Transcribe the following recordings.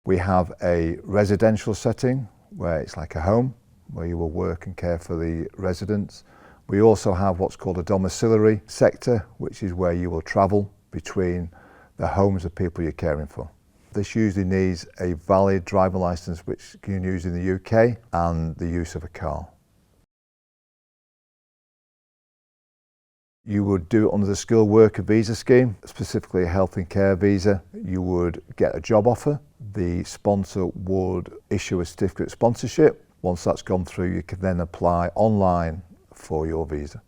We have a residential setting where it's like a home, where you will work and care for the residents. We also have what's called a domiciliary sector, which is where you will travel between the homes of people you're caring for. This usually needs a valid driver licence which you can use in the UK and the use of a car. You would do it under the skilled worker visa scheme, specifically a health and care visa. You would get a job offer. The sponsor would issue a certificate of sponsorship. Once that's gone through, you can then apply online for your visa.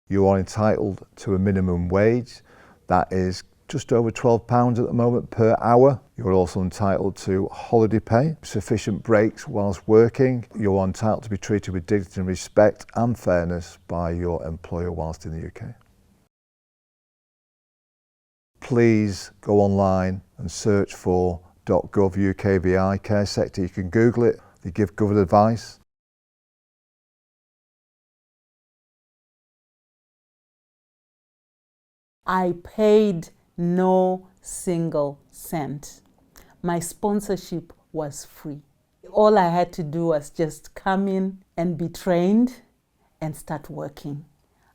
You are entitled to a minimum wage. That is just over £12 at the moment per hour. You're also entitled to holiday pay, sufficient breaks whilst working. You're entitled to be treated with dignity and respect and fairness by your employer whilst in the UK. Please go online and search for .gov UKVI care sector. You can Google it. They give good advice. I paid no single cent. My sponsorship was free. All I had to do was just come in and be trained and start working.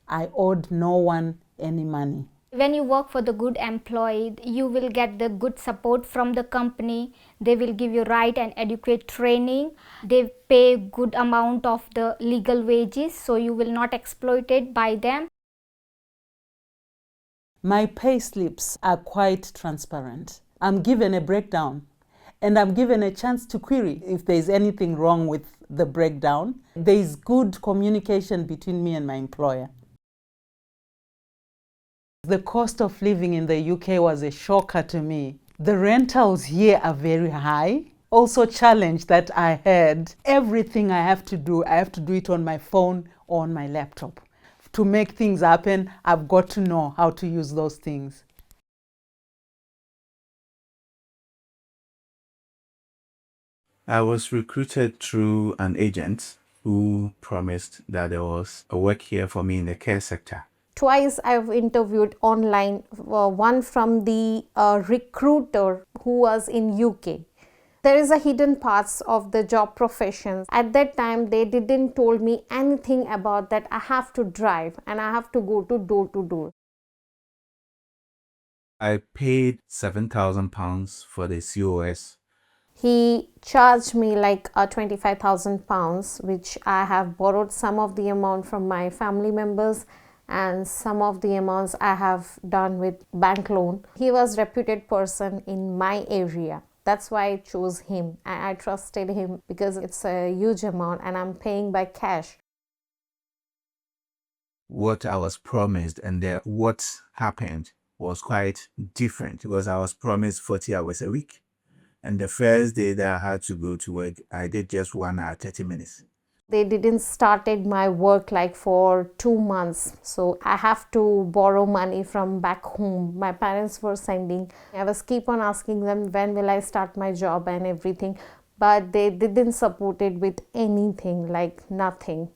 I owed no one any money. When you work for the good employee, you will get the good support from the company. They will give you right and adequate training. They pay good amount of the legal wages, so you will not exploited by them. My pay slips are quite transparent. I'm given a breakdown and I'm given a chance to query if there's anything wrong with the breakdown. There's good communication between me and my employer. The cost of living in the UK was a shocker to me. The rentals here are very high. Also challenge that I had, everything I have to do it on my phone or on my laptop. To make things happen, I've got to know how to use those things. I was recruited through an agent who promised that there was a work here for me in the care sector. Twice I've interviewed online, one from the recruiter who was in UK. There is a hidden parts of the job professions. At that time, they didn't told me anything about that I have to drive and I have to go to door. I paid £7,000 for the COS. He charged me like £25,000, which I have borrowed some of the amount from my family members and some of the amounts I have done with bank loan. He was a reputed person in my area. That's why I chose him. I trusted him because it's a huge amount and I'm paying by cash. What I was promised and what happened was quite different because I was promised 40 hours a week. And the first day that I had to go to work, I did just 1 hour, 30 minutes. They didn't started my work like for 2 months. So I have to borrow money from back home. My parents were sending. I was keep on asking them, when will I start my job and everything. But they didn't support it with anything, like nothing.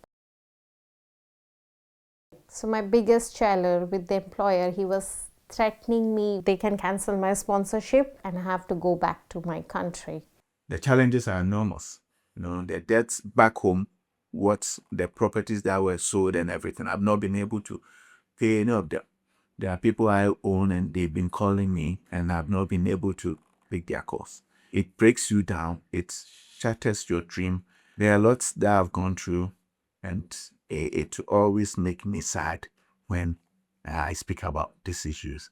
So my biggest challenge with the employer, he was threatening me. They can cancel my sponsorship and I have to go back to my country. The challenges are enormous. The debts back home, what's the properties that were sold and everything. I've not been able to pay any of them. There are people I own and they've been calling me and I've not been able to pick their calls. It breaks you down. It shatters your dream. There are lots that I've gone through and it always makes me sad when I speak about these issues.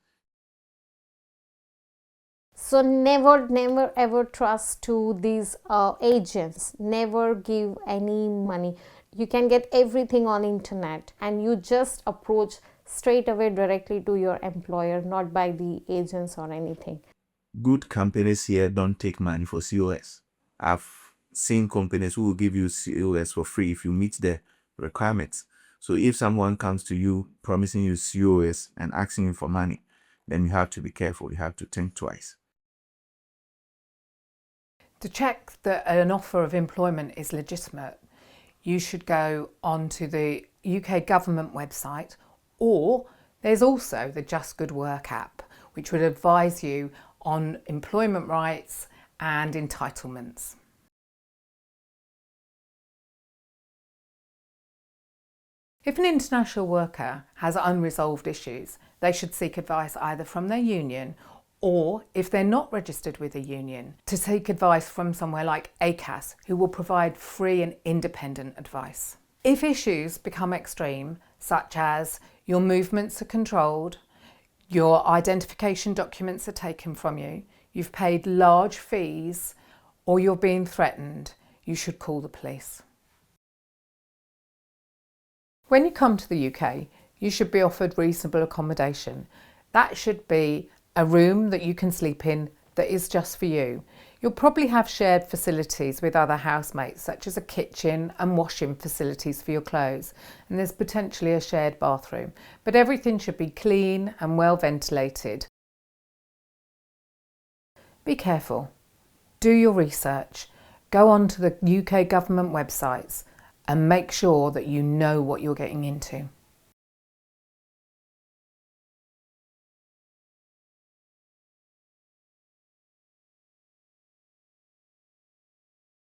So never ever trust to these agents. Never give any money. You can get everything on internet and you just approach straight away directly to your employer, not by the agents or anything. Good companies here don't take money for COS. I've seen companies who will give you COS for free if you meet the requirements. So if someone comes to you promising you COS and asking you for money, then you have to be careful. You have to think twice. To check that an offer of employment is legitimate, you should go onto the UK government website, or there's also the Just Good Work app, which would advise you on employment rights and entitlements. If an international worker has unresolved issues, they should seek advice either from their union or, if they're not registered with a union, to seek advice from somewhere like ACAS, who will provide free and independent advice. If issues become extreme, such as your movements are controlled, your identification documents are taken from you, you've paid large fees, or you're being threatened, you should call the police. When you come to the UK, you should be offered reasonable accommodation. That should be a room that you can sleep in that is just for you. You'll probably have shared facilities with other housemates, such as a kitchen and washing facilities for your clothes, and there's potentially a shared bathroom. But everything should be clean and well ventilated. Be careful. Do your research. Go onto the UK government websites and make sure that you know what you're getting into.